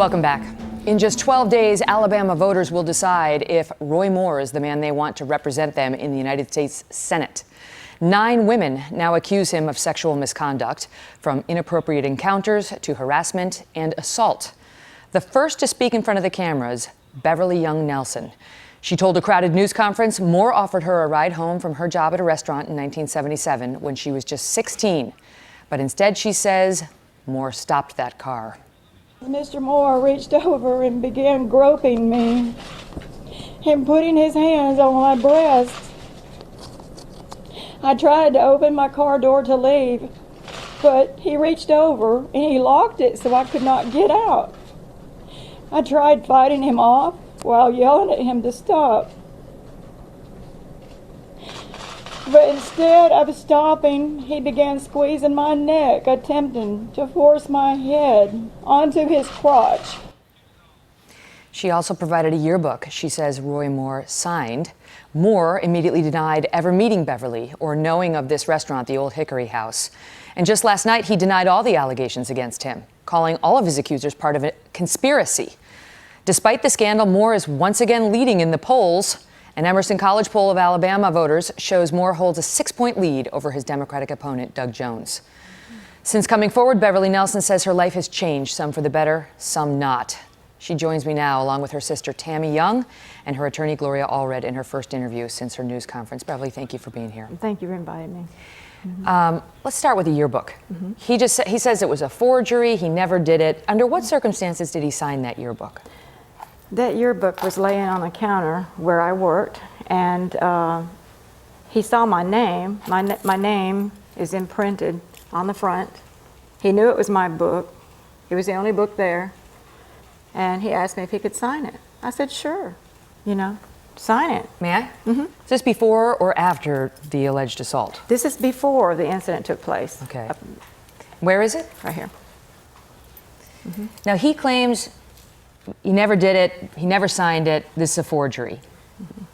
Welcome back. In just 12 days, Alabama voters will decide if Roy Moore is the man they want to represent them in the United States Senate. 9 women now accuse him of sexual misconduct, from inappropriate encounters to harassment and assault. The first to speak in front of the cameras, Beverly Young Nelson. She told a crowded news conference Moore offered her a ride home from her job at a restaurant in 1977 when she was just 16. But instead, she says, Moore stopped that car. Mr. Moore reached over and began groping me and putting his hands on my breast. I tried to open my car door to leave, but he reached over and he locked it so I could not get out. I tried fighting him off while yelling at him to stop. But instead of stopping, he began squeezing my neck, attempting to force my head onto his crotch. She also provided a yearbook she says Roy Moore signed. Moore immediately denied ever meeting Beverly or knowing of this restaurant, the Old Hickory House. And just last night, he denied all the allegations against him, calling all of his accusers part of a conspiracy. Despite the scandal, Moore is once again leading in the polls. An Emerson College poll of Alabama voters shows Moore holds a 6-point lead over his Democratic opponent, Doug Jones. Since coming forward, Beverly Nelson says her life has changed, some for the better, some not. She joins me now, along with her sister, Tammy Young, and her attorney, Gloria Allred, in her first interview since her news conference. Beverly, thank you for being here. Thank you for inviting me. Let's start with the yearbook. He says it was a forgery. He never did it. Under what circumstances did he sign that yearbook? That yearbook was laying on the counter where I worked, and he saw my name. My name is imprinted on the front. He knew it was my book. It was the only book there. And he asked me if he could sign it. I said, sure, sign it. May I? Is this before or after the alleged assault? This is before the incident took place. Okay. Where is it? Right here. Now, he claims he never did it, he never signed it, this is a forgery.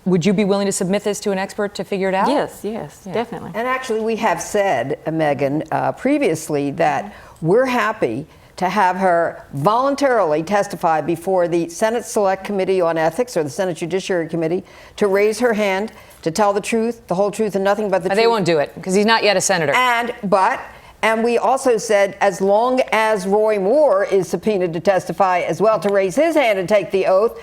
Would you be willing to submit this to an expert to figure it out? Yes, definitely. And actually, we have said, Megyn, previously that we're happy to have her voluntarily testify before the Senate Select Committee on Ethics or the Senate Judiciary Committee to raise her hand, to tell the truth, the whole truth, and nothing but the truth. They won't do it because he's not yet a senator. And we also said as long as Roy Moore is subpoenaed to testify as well, to raise his hand and take the oath.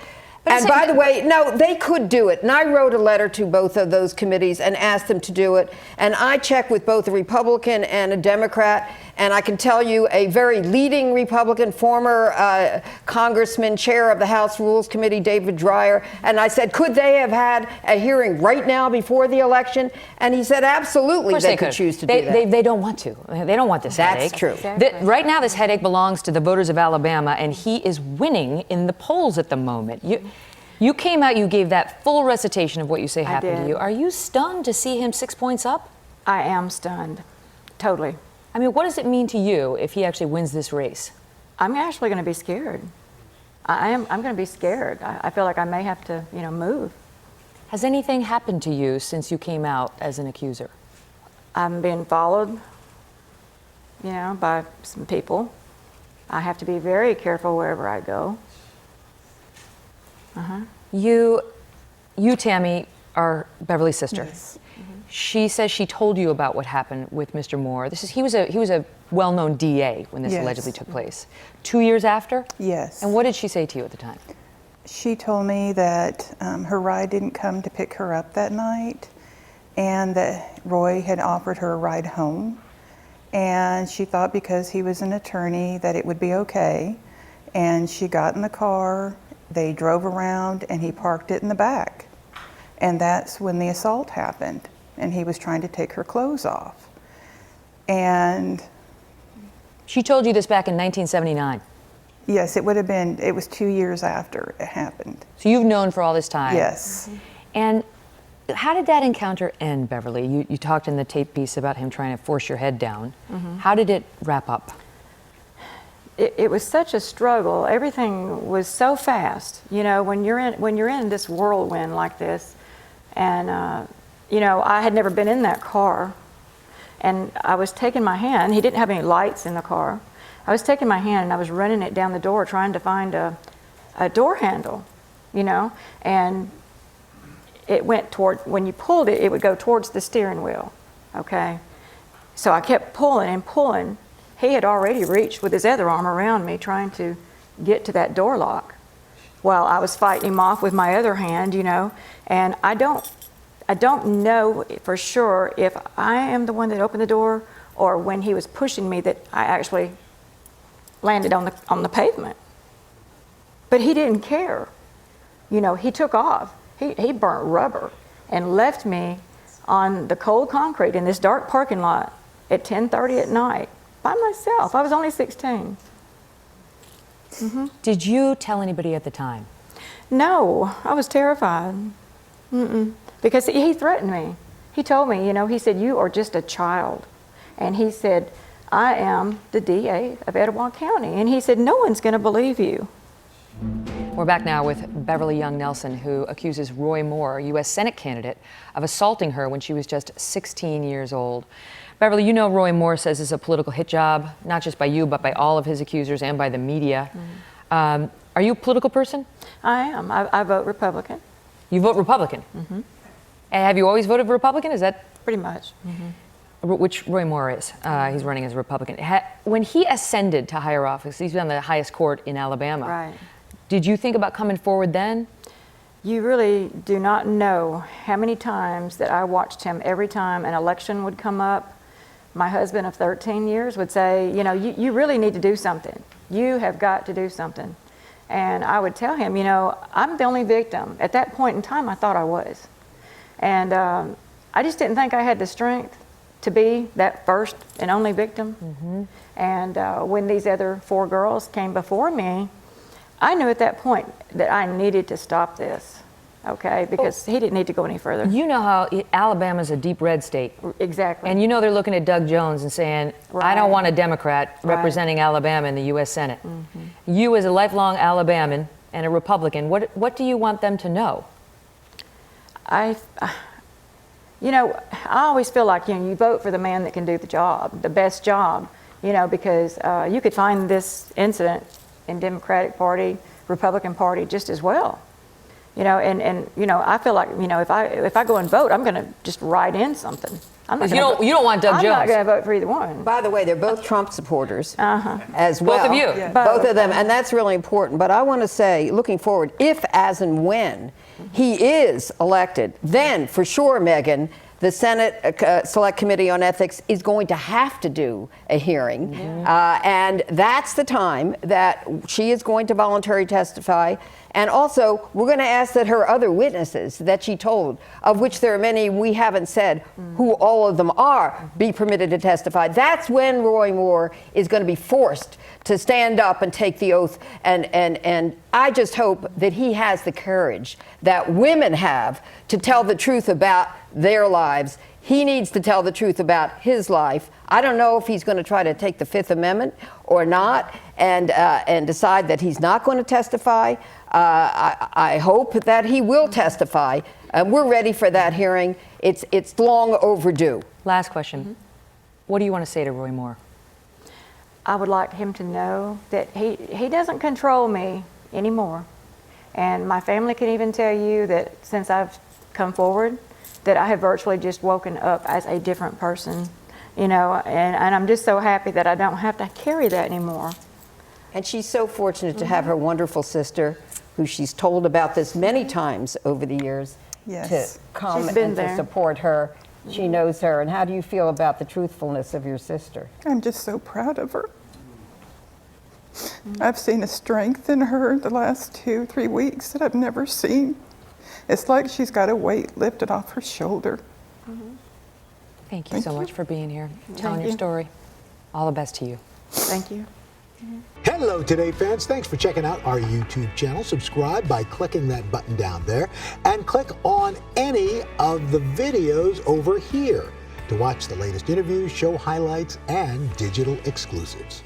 And by the way, no, they could do it. And I wrote a letter to both of those committees and asked them to do it. And I checked with both a Republican and a Democrat. And I can tell you a very leading Republican, former congressman, chair of the House Rules Committee, David Dreyer. And I said, could they have had a hearing right now before the election? And he said, absolutely, they could choose to do that. They don't want to. They don't want this headache. That's true. Exactly. Right now, this headache belongs to the voters of Alabama, and he is winning in the polls at the moment. You came out, you gave that full recitation of what you say happened to you. Are you stunned to see him 6 points up? I am stunned, totally. I mean, what does it mean to you if he actually wins this race? I'm actually going to be scared. I'm going to be scared. I feel like I may have to, move. Has anything happened to you since you came out as an accuser? I'm being followed, by some people. I have to be very careful wherever I go. You, Tammy, are Beverly's sister. Yes. She says she told you about what happened with Mr. Moore. He was a well-known DA when this allegedly took place. 2 years after? Yes. And what did she say to you at the time? She told me that her ride didn't come to pick her up that night, and that Roy had offered her a ride home. And she thought because he was an attorney that it would be okay. And she got in the car, they drove around, and he parked it in the back. And that's when the assault happened. And he was trying to take her clothes off. And She told you this back in 1979. yes, it was 2 years after it happened. So you've known for all this time. Yes. And how did that encounter end, Beverly? You talked in the tape piece about him trying to force your head down. How did it wrap up? It was such a struggle. Everything was so fast. When you're in this whirlwind like this, and I had never been in that car, and I was taking my hand. He didn't have any lights in the car, I was taking my hand and I was running it down the door trying to find a door handle, you know, and it went toward, when you pulled it, it would go towards the steering wheel, okay? So I kept pulling and pulling. He had already reached with his other arm around me trying to get to that door lock while I was fighting him off with my other hand, you know, and I don't know for sure if I am the one that opened the door or when he was pushing me that I actually landed on the pavement. But he didn't care. You know, he took off. He burnt rubber and left me on the cold concrete in this dark parking lot at 10:30 at night by myself. I was only 16. Mm-hmm. Did you tell anybody at the time? No, I was terrified. Because he threatened me. He told me, you know, he said, you are just a child. And he said, I am the DA of Etowah County. And he said, no one's going to believe you. We're back now with Beverly Young Nelson, who accuses Roy Moore, U.S. Senate candidate, of assaulting her when she was just 16 years old. Beverly, you know Roy Moore says it's a political hit job, not just by you, but by all of his accusers and by the media. Are you a political person? I am. I vote Republican. You vote Republican? Mm-hmm. And have you always voted Republican? Is that pretty much? Which Roy Moore is. He's running as a Republican. When he ascended to higher office, he's on the highest court in Alabama. Right. Did you think about coming forward then? You really do not know how many times that I watched him every time an election would come up. My husband of 13 years would say, you know, you really need to do something. You have got to do something. And I would tell him, you know, I'm the only victim. At that point in time, I thought I was. And I just didn't think I had the strength to be that first and only victim. And when these other 4 girls came before me, I knew at that point that I needed to stop this, okay, because he didn't need to go any further. You know how Alabama's a deep red state. Exactly. And you know they're looking at Doug Jones and saying, I don't want a Democrat representing Alabama in the U.S. Senate. You as a lifelong Alabaman and a Republican, what do you want them to know? You know, I always feel like, you know, you vote for the man that can do the job, the best job, you know, because you could find this incident in Democratic Party, Republican Party just as well. You know, and you know, I feel like, you know, if I go and vote, I'm going to just write in something. I'm not you don't want Doug Jones. I'm not going to vote for either one. By the way, they're both Trump supporters as well. Both of you. Yeah. Both of them, and that's really important. But I want to say, looking forward, if, as and when he is elected, then for sure, Megyn, the Senate Select Committee on Ethics is going to have to do a hearing. And that's the time that she is going to voluntarily testify. And also, we're going to ask that her other witnesses that she told, of which there are many we haven't said who all of them are, be permitted to testify. That's when Roy Moore is going to be forced to stand up and take the oath. And I just hope that he has the courage that women have to tell the truth about their lives. He needs to tell the truth about his life. I don't know if he's going to try to take the Fifth Amendment or not and decide that he's not going to testify. I hope that he will testify. We're ready for that hearing. It's long overdue. Last question. What do you want to say to Roy Moore? I would like him to know that he doesn't control me anymore. And my family can even tell you that since I've come forward, that I have virtually just woken up as a different person, you know, and I'm just so happy that I don't have to carry that anymore. And she's so fortunate to have her wonderful sister, who she's told about this many times over the years, to come and to support her. She knows her. And how do you feel about the truthfulness of your sister? I'm just so proud of her. I've seen a strength in her the last 2-3 weeks that I've never seen. It's like she's got a weight lifted off her shoulder. Thank you so much for being here, telling your story. All the best to you. Thank you. Hello Today fans, thanks for checking out our YouTube channel. Subscribe by clicking that button down there and click on any of the videos over here to watch the latest interviews, show highlights, and digital exclusives.